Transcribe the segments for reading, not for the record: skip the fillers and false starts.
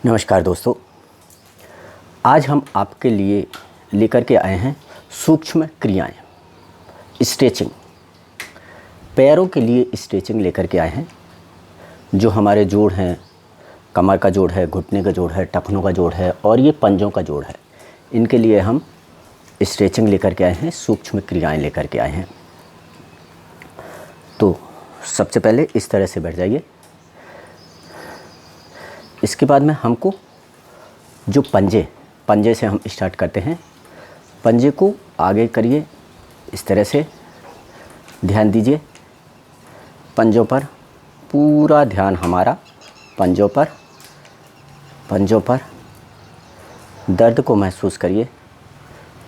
नमस्कार दोस्तों, आज हम आपके लिए लेकर के आए हैं सूक्ष्म क्रियाएं, स्ट्रेचिंग। पैरों के लिए स्ट्रेचिंग लेकर के आए हैं। जो हमारे जोड़ हैं, कमर का जोड़ है, घुटने का जोड़ है, टखनों का जोड़ है और ये पंजों का जोड़ है, इनके लिए हम स्ट्रेचिंग लेकर के आए हैं, सूक्ष्म क्रियाएं लेकर के आए हैं। तो सबसे पहले इस तरह से बैठ जाइए। इसके बाद में हमको जो पंजे से हम स्टार्ट करते हैं। पंजे को आगे करिए, इस तरह से ध्यान दीजिए। पंजों पर पूरा ध्यान हमारा, पंजों पर दर्द को महसूस करिए।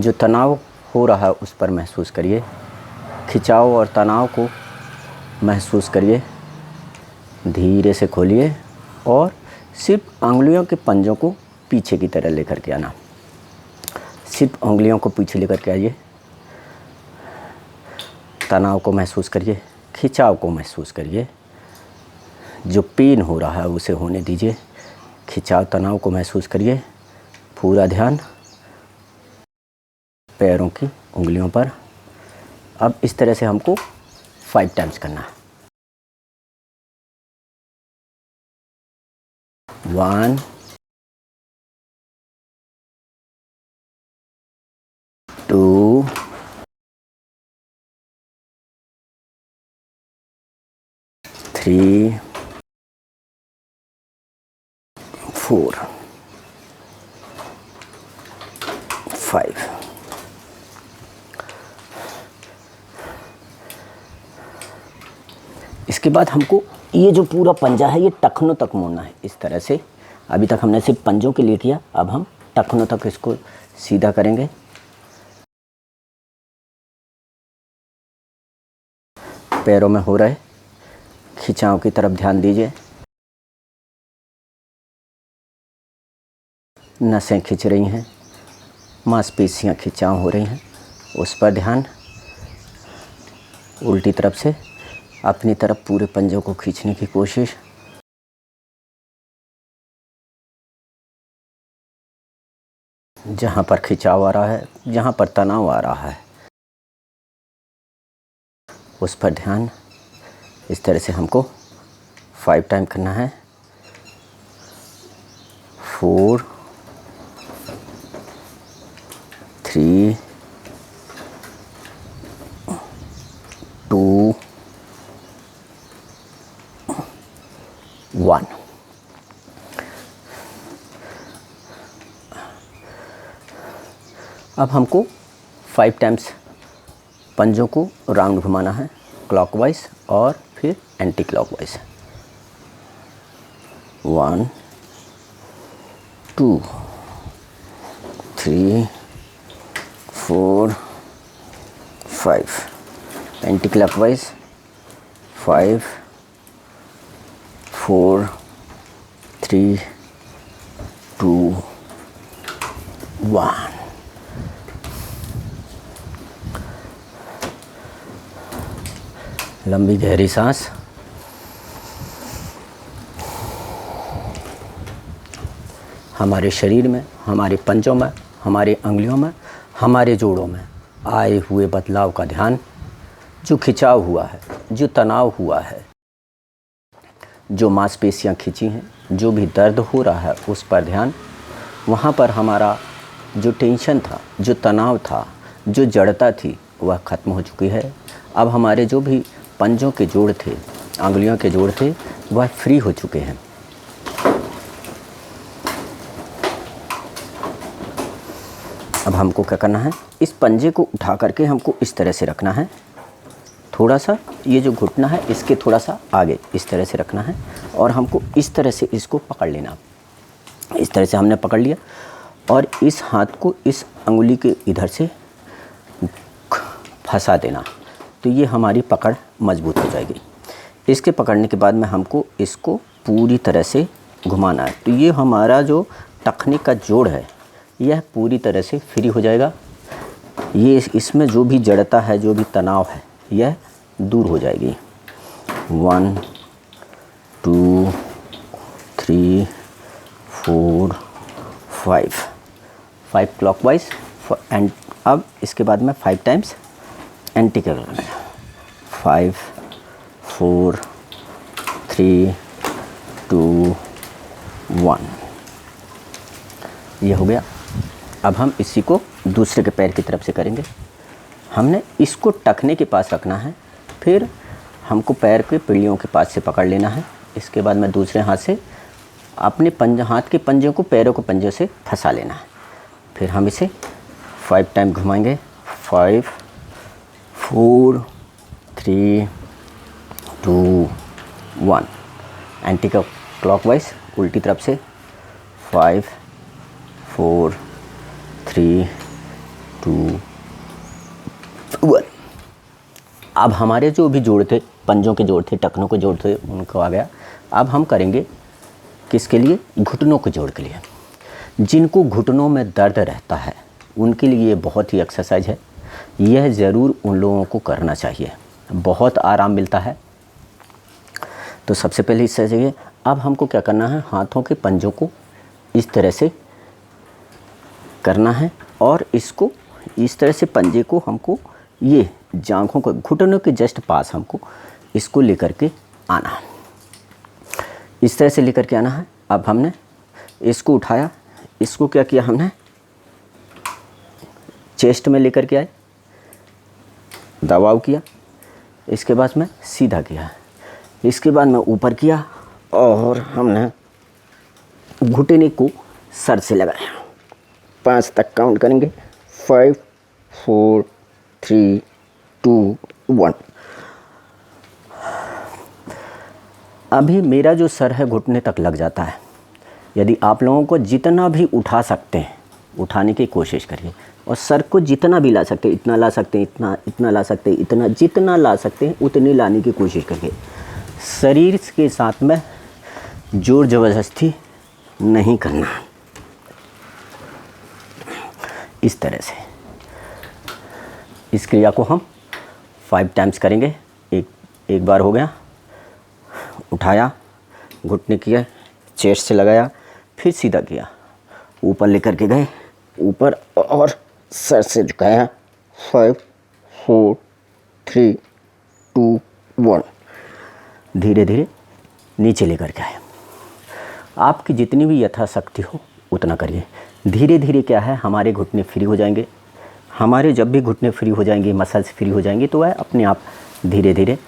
जो तनाव हो रहा है उस पर महसूस करिए। खिंचाव और तनाव को महसूस करिए। धीरे से खोलिए और सिर्फ अंगुलियों के पंजों को पीछे की तरह लेकर के आना। सिर्फ उंगलियों को पीछे लेकर के आइए। तनाव को महसूस करिए, खिंचाव को महसूस करिए। जो पेन हो रहा है उसे होने दीजिए। खिंचाव तनाव को महसूस करिए। पूरा ध्यान पैरों की उंगलियों पर। अब इस तरह से हमको 5 टाइम्स करना है। 1 2 3 4 5। इसके बाद हमको ये जो पूरा पंजा है ये टखनों तक मोड़ना है, इस तरह से। अभी तक हमने सिर्फ पंजों के लिए किया, अब हम टखनों तक इसको सीधा करेंगे। पैरों में हो रहे खिंचाव की तरफ ध्यान दीजिए। नसें खिंच रही हैं, मांसपेशियां खिंचाव हो रही हैं, उस पर ध्यान। उल्टी तरफ से अपनी तरफ पूरे पंजों को खींचने की कोशिश। जहाँ पर खिंचाव आ रहा है, जहाँ पर तनाव आ रहा है, उस पर ध्यान। इस तरह से हमको 5 टाइम करना है। 4 3 2 1। अब हमको 5 टाइम्स पंजों को राउंड घुमाना है, क्लॉकवाइज और फिर एंटी क्लॉकवाइज। 1 2 3 4 5। Anti clockwise 5 4 3 2 1। लंबी गहरी सांस। हमारे शरीर में, हमारे पंजों में, हमारे अंगुलियों में, हमारे जोड़ों में आए हुए बदलाव का ध्यान। जो खिंचाव हुआ है, जो तनाव हुआ है, जो मांसपेशियां खिंची हैं, जो भी दर्द हो रहा है उस पर ध्यान। वहाँ पर हमारा जो टेंशन था, जो तनाव था, जो जड़ता थी, वह खत्म हो चुकी है। अब हमारे जो भी पंजों के जोड़ थे, अंगुलियों के जोड़ थे, वह फ्री हो चुके हैं। अब हमको क्या करना है, इस पंजे को उठा करके हमको इस तरह से रखना है। थोड़ा सा ये जो घुटना है इसके थोड़ा सा आगे इस तरह से रखना है और हमको इस तरह से इसको पकड़ लेना। इस तरह से हमने पकड़ लिया और इस हाथ को इस अंगुली के इधर से फंसा देना, तो ये हमारी पकड़ मजबूत हो जाएगी। इसके पकड़ने के बाद में हमको इसको पूरी तरह से घुमाना है, तो ये हमारा जो टखने का जोड़ है यह पूरी तरह से फ्री हो जाएगा। ये इसमें जो भी जड़ता है, जो भी तनाव है, यह दूर हो जाएगी। 1 2 3 4 5 5 क्लॉकवाइज। एंड अब इसके बाद में 5 टाइम्स एंटी क्लॉक लगाया। 5 4 3 2 1। ये हो गया। अब हम इसी को दूसरे के पैर की तरफ से करेंगे। हमने इसको टखने के पास रखना है, फिर हमको पैर के पिड़ियों के पास से पकड़ लेना है। इसके बाद में दूसरे हाथ से अपने हाथ के पंजों को पैरों के पंजों से फंसा लेना है। फिर हम इसे 5 टाइम घुमाएंगे। 5 4 3 2 1। एंटी क्लॉकवाइज उल्टी तरफ से। 5 4 3 2 1। अब हमारे जो भी जोड़ थे, पंजों के जोड़ थे, टखनों के जोड़ थे, उनको आ गया। अब हम करेंगे किसके लिए? घुटनों के जोड़ के लिए। जिनको घुटनों में दर्द रहता है उनके लिए बहुत ही एक्सरसाइज है, यह ज़रूर उन लोगों को करना चाहिए, बहुत आराम मिलता है। तो सबसे पहले इससे चाहिए, अब हमको क्या करना है, हाथों के पंजों को इस तरह से करना है और इसको इस तरह से पंजे को हमको ये जांघों को घुटनों के जस्ट पास हमको इसको लेकर के आना है। इस तरह से लेकर के आना है। अब हमने इसको उठाया, इसको क्या किया, हमने चेस्ट में लेकर के आए, दबाव किया, इसके बाद में सीधा किया, इसके बाद में ऊपर किया और हमने घुटने को सर से लगाया। 5 तक काउंट करेंगे। 5 4 3 2 1। अभी मेरा जो सर है घुटने तक लग जाता है। यदि आप लोगों को जितना भी उठा सकते हैं उठाने की कोशिश करिए, और सर को जितना भी ला सकते हैं, इतना ला सकते हैं, इतना ला सकते हैं, इतना जितना ला सकते हैं उतनी लाने की कोशिश करिए। शरीर के साथ में जोर ज़बरदस्ती नहीं करना। इस तरह से इस क्रिया को हम 5 टाइम्स करेंगे। एक बार हो गया, उठाया, घुटने किया, चेस्ट से लगाया, फिर सीधा किया, ऊपर लेकर के गए, ऊपर और सर से झुकाया। 5 4 3 2 1। धीरे धीरे नीचे लेकर के आए। आपकी जितनी भी यथाशक्ति हो उतना करिए। धीरे धीरे क्या है, हमारे घुटने फ्री हो जाएंगे। हमारे जब भी घुटने फ्री हो जाएंगे, मसल्स फ्री हो जाएंगे, तो वह अपने आप धीरे धीरे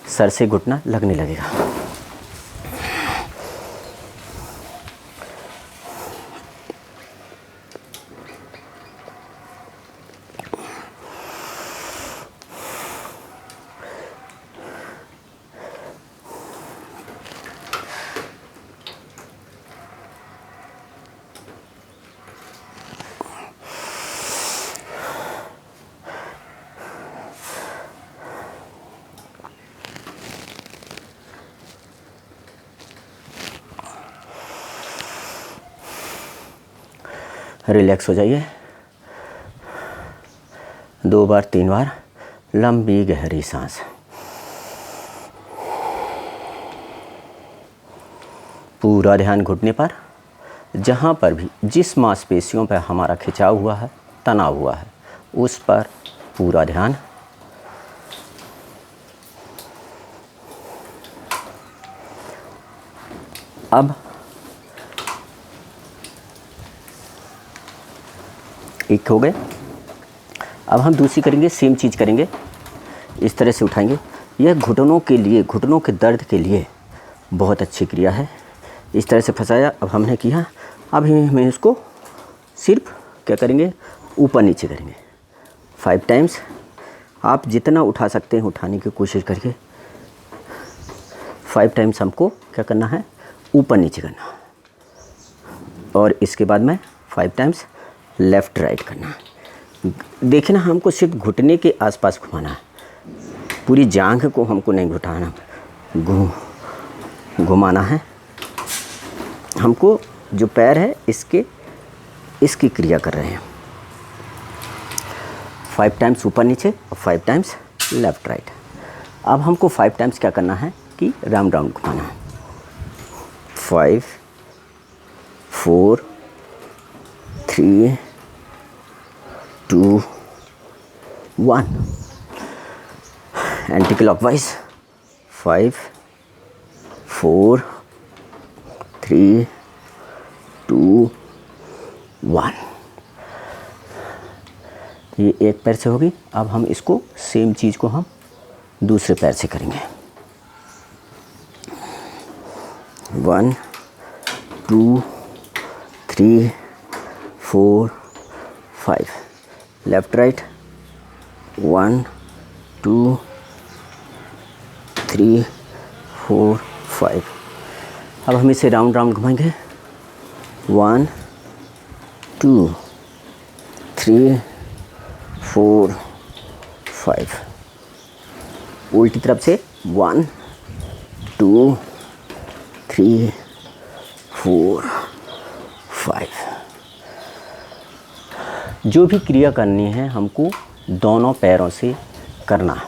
सर से घुटना लगने लगेगा। रिलैक्स हो जाइए। 2 बार 3 बार लंबी गहरी सांस। पूरा ध्यान घुटने पर, जहाँ पर भी जिस मांसपेशियों पर हमारा खिंचाव हुआ है, तनाव हुआ है, उस पर पूरा ध्यान। अब एक हो गए। अब हम दूसरी करेंगे, सेम चीज़ करेंगे। इस तरह से उठाएंगे। यह घुटनों के लिए, घुटनों के दर्द के लिए बहुत अच्छी क्रिया है। इस तरह से फंसाया। अब हमने किया, अभी हम इसको सिर्फ क्या करेंगे, ऊपर नीचे करेंगे 5 टाइम्स। आप जितना उठा सकते हैं उठाने की कोशिश करिए। 5 टाइम्स हमको क्या करना है, ऊपर नीचे करना। और इसके बाद में 5 टाइम्स लेफ़्ट राइट करना। देखिए ना, हमको सिर्फ घुटने के आसपास घुमाना है, पूरी जांघ को हमको नहीं घुटाना, घुमाना है हमको। जो पैर है इसकी क्रिया कर रहे हैं। 5 टाइम्स ऊपर नीचे और 5 टाइम्स लेफ़्ट राइट। अब हमको 5 टाइम्स क्या करना है कि राउंड राउंड घुमाना है। 5 4 3 2 1 एंटी क्लॉकवाइज 5 4 3 2 1। ये एक पैर से होगी। अब हम इसको सेम चीज़ को हम दूसरे पैर से करेंगे। 1 2 3 4 5 लेफ्ट राइट 1 2 3 4 5। अब हम इसे राउंड राउंड घुमाएंगे। 1 2 3 4 5। उल्टी तरफ से 1 2 3 4 5। जो भी क्रिया करनी है हमको दोनों पैरों से करना है।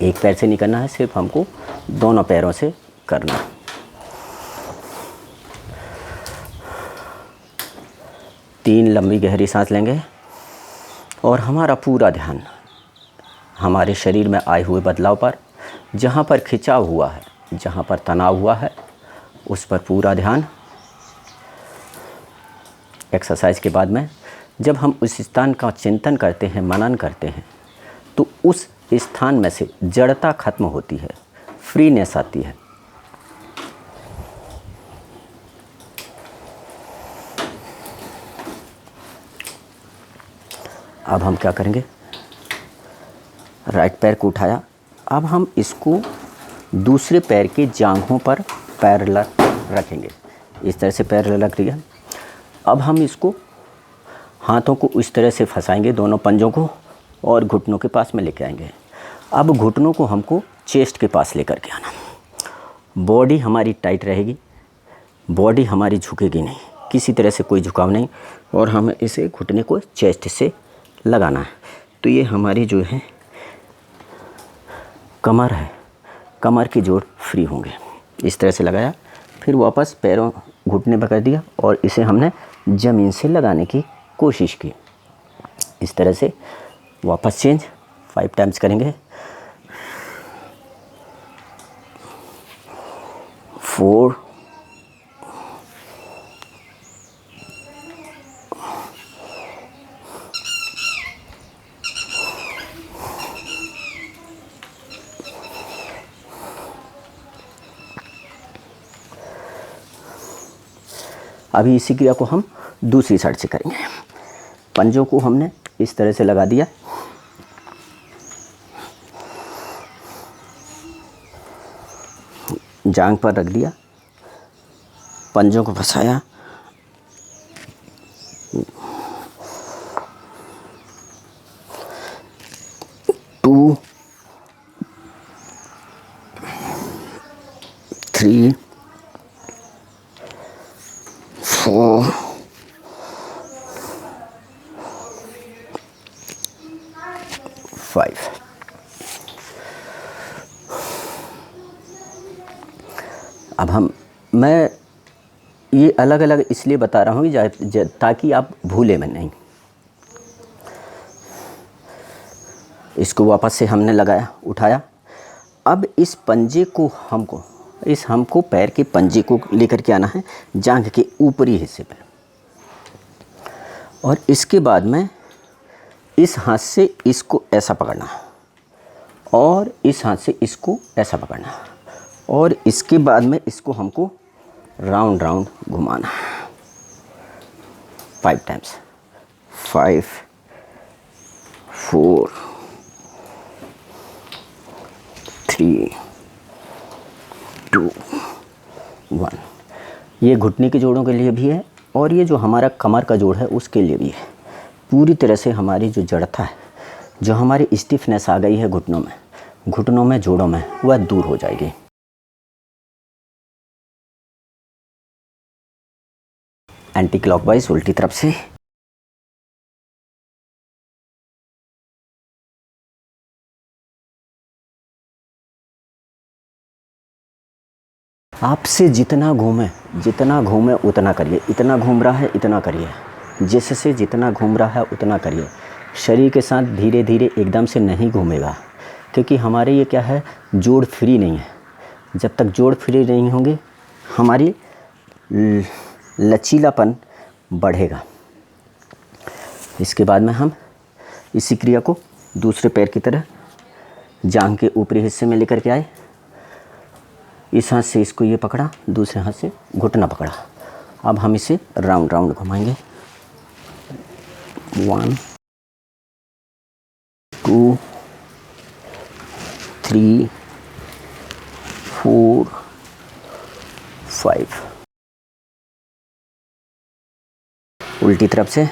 एक पैर से नहीं करना है, सिर्फ हमको दोनों पैरों से करना है। तीन लंबी गहरी सांस लेंगे और हमारा पूरा ध्यान हमारे शरीर में आए हुए बदलाव पर, जहाँ पर खिंचाव हुआ है, जहाँ पर तनाव हुआ है, उस पर पूरा ध्यान। एक्सरसाइज के बाद में जब हम उस स्थान का चिंतन करते हैं, मनन करते हैं, तो उस स्थान में से जड़ता खत्म होती है, फ्रीनेस आती है। अब हम क्या करेंगे, राइट पैर को उठाया। अब हम इसको दूसरे पैर के जांघों पर पैरेलल रखेंगे। इस तरह से पैरेलल रख दिया। अब हम इसको हाथों को इस तरह से फंसाएंगे, दोनों पंजों को, और घुटनों के पास में लेके आएंगे। अब घुटनों को हमको चेस्ट के पास लेकर के आना। बॉडी हमारी टाइट रहेगी, बॉडी हमारी झुकेगी नहीं, किसी तरह से कोई झुकाव नहीं, और हमें इसे घुटने को चेस्ट से लगाना है। तो ये हमारी जो है कमर है, कमर के जोड़ फ्री होंगे। इस तरह से लगाया, फिर वापस पैरों घुटने पर कर दिया और इसे हमने ज़मीन से लगाने की कोशिश की। इस तरह से वापस चेंज 5 टाइम्स करेंगे। 4 अभी इसी क्रिया को हम दूसरी साइड से करेंगे। पंजों को हमने इस तरह से लगा दिया, जांघ पर रख दिया, पंजों को फंसाया, टू 3 4 5। अब मैं ये अलग अलग इसलिए बता रहा हूँ ताकि आप भूले में नहीं। इसको वापस से हमने लगाया, उठाया। अब इस पंजे को हमको पैर के पंजे को लेकर के आना है जांघ के ऊपरी हिस्से पर, और इसके बाद में इस हाथ से इसको ऐसा पकड़ना, और इस हाथ से इसको ऐसा पकड़ना, और इसके बाद में इसको हमको राउंड राउंड घुमाना 5 टाइम्स। 5 4 3 2 1। ये घुटने के जोड़ों के लिए भी है, और ये जो हमारा कमर का जोड़ है उसके लिए भी है। पूरी तरह से हमारी जो जड़ता है, जो हमारी स्टिफनेस आ गई है घुटनों में जोड़ों में, वह दूर हो जाएगी। एंटी क्लॉकवाइज उल्टी तरफ से। आपसे जितना घूमे उतना करिए। इतना घूम रहा है इतना करिए, जिससे जितना घूम रहा है उतना करिए। शरीर के साथ धीरे धीरे एकदम से नहीं घूमेगा, क्योंकि हमारे ये क्या है, जोड़ फ्री नहीं है। जब तक जोड़ फ्री नहीं होंगे हमारी लचीलापन बढ़ेगा। इसके बाद में हम इसी क्रिया को दूसरे पैर की तरह जांघ के ऊपरी हिस्से में लेकर के आए। इस हाथ से इसको ये पकड़ा, दूसरे हाथ से घुटना पकड़ा। अब हम इसे राउंड राउंड घुमाएंगे। 1 2 3 4 5। उल्टी तरफ से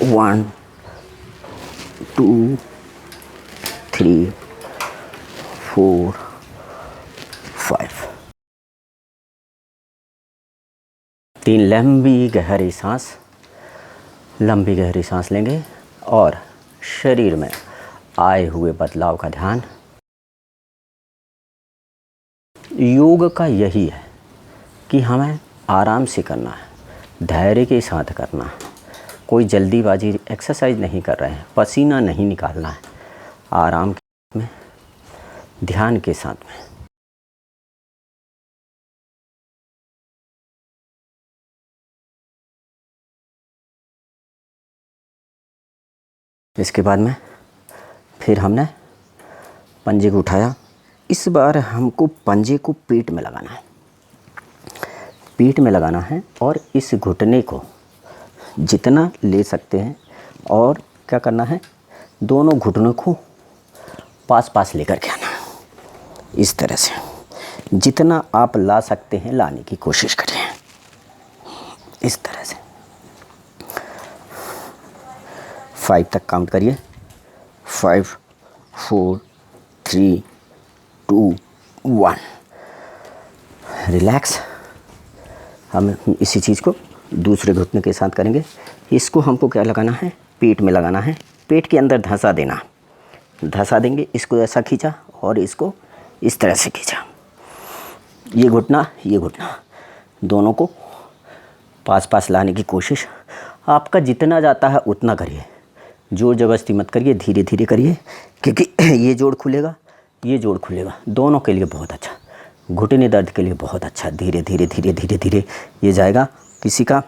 1 2 3 4 5। 3 लंबी गहरी सांस लेंगे और शरीर में आए हुए बदलाव का ध्यान। योग का यही है कि हमें आराम से करना है, धैर्य के साथ करना है। कोई जल्दीबाजी एक्सरसाइज नहीं कर रहे हैं, पसीना नहीं निकालना है, आराम में, ध्यान के साथ में। इसके बाद में फिर हमने पंजे को उठाया। इस बार हमको पंजे को पेट में लगाना है, पीठ में लगाना है और इस घुटने को जितना ले सकते हैं और क्या करना है, दोनों घुटनों को पास पास लेकर के आना। इस तरह से जितना आप ला सकते हैं लाने की कोशिश करिए। इस तरह से 5 तक काउंट करिए। 5 4 3 2 1। रिलैक्स। हम इसी चीज़ को दूसरे घुटने के साथ करेंगे। इसको हमको क्या लगाना है, पेट में लगाना है, पेट के अंदर धंसा देना। धंसा देंगे, इसको ऐसा खींचा और इसको इस तरह से खींचा। ये घुटना दोनों को पास पास लाने की कोशिश। आपका जितना जाता है उतना करिए, जोर जबरदस्ती मत करिए, धीरे धीरे करिए, क्योंकि ये जोड़ खुलेगा, ये जोड़ खुलेगा, दोनों के लिए बहुत अच्छा, घुटने दर्द के लिए बहुत अच्छा। धीरे धीरे धीरे धीरे धीरे ये जाएगा। किसी का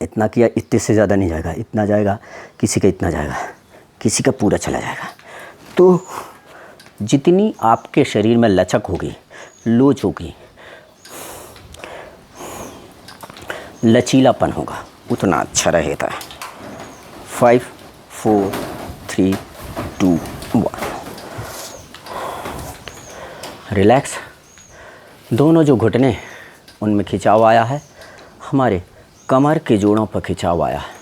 इतना किया, इतने से ज़्यादा नहीं जाएगा, इतना जाएगा, किसी का इतना जाएगा, किसी का पूरा चला जाएगा। तो जितनी आपके शरीर में लचक होगी, लोच होगी, लचीलापन होगा, उतना अच्छा रहेगा। 5 4 3 2 1। रिलैक्स। दोनों जो घुटने उनमें खिंचाव आया है, हमारे कमर के जोड़ों पर खिंचाव आया है,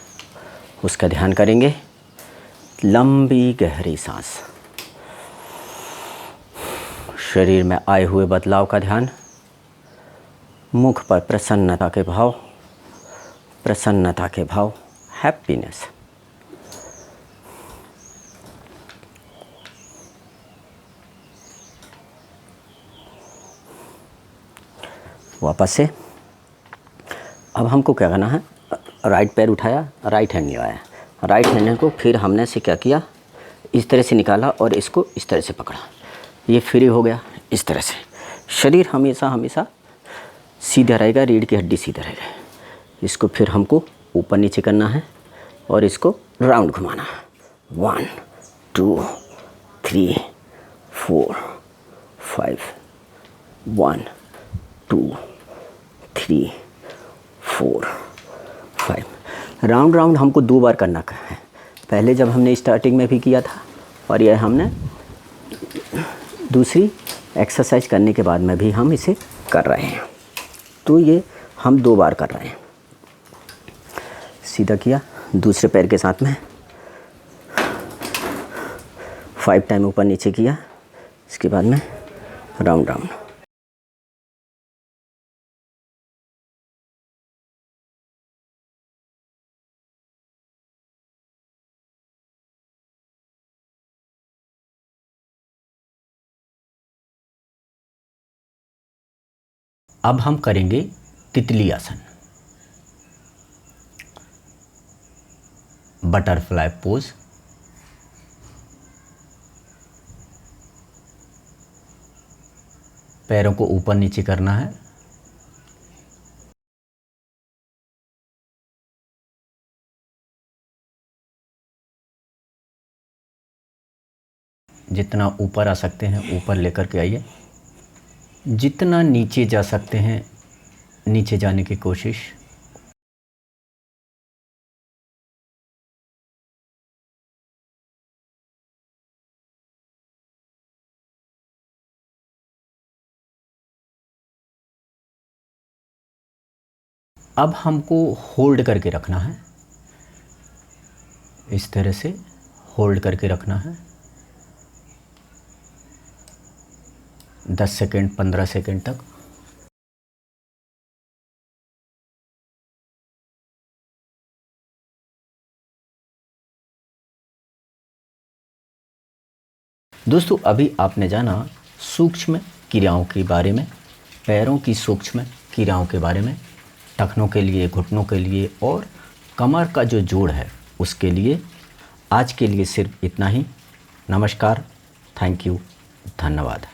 उसका ध्यान करेंगे। लंबी गहरी सांस, शरीर में आए हुए बदलाव का ध्यान, मुख पर प्रसन्नता के भाव, हैप्पीनेस। वापस से अब हमको क्या करना है, राइट पैर उठाया, राइट हैंड लगाया, राइट हैंड को फिर हमने से क्या किया, इस तरह से निकाला और इसको इस तरह से पकड़ा, ये फ्री हो गया। इस तरह से शरीर हमेशा सीधा रहेगा, रीढ़ की हड्डी सीधा रहेगा। इसको फिर हमको ऊपर नीचे करना है और इसको राउंड घुमाना है। 1 2 3 4 5 1 2 3 4 5। राउंड हमको 2 बार करना है। पहले जब हमने स्टार्टिंग में भी किया था और यह हमने दूसरी एक्सरसाइज करने के बाद में भी हम इसे कर रहे हैं। तो ये हम 2 बार कर रहे हैं। सीधा किया, दूसरे पैर के साथ में 5 टाइम ऊपर नीचे किया, इसके बाद में राउंड। अब हम करेंगे तितली आसन, बटरफ्लाई पोज। पैरों को ऊपर नीचे करना है। जितना ऊपर आ सकते हैं ऊपर लेकर के आइए, जितना नीचे जा सकते हैं नीचे जाने की कोशिश। अब हमको होल्ड करके रखना है, इस तरह से होल्ड करके रखना है 10 सेकेंड 15 सेकेंड तक। दोस्तों अभी आपने जाना सूक्ष्म क्रियाओं के बारे में, पैरों की सूक्ष्म क्रियाओं के बारे में, टखनों के लिए, घुटनों के लिए और कमर का जो जोड़ है उसके लिए। आज के लिए सिर्फ इतना ही। नमस्कार, थैंक यू, धन्यवाद।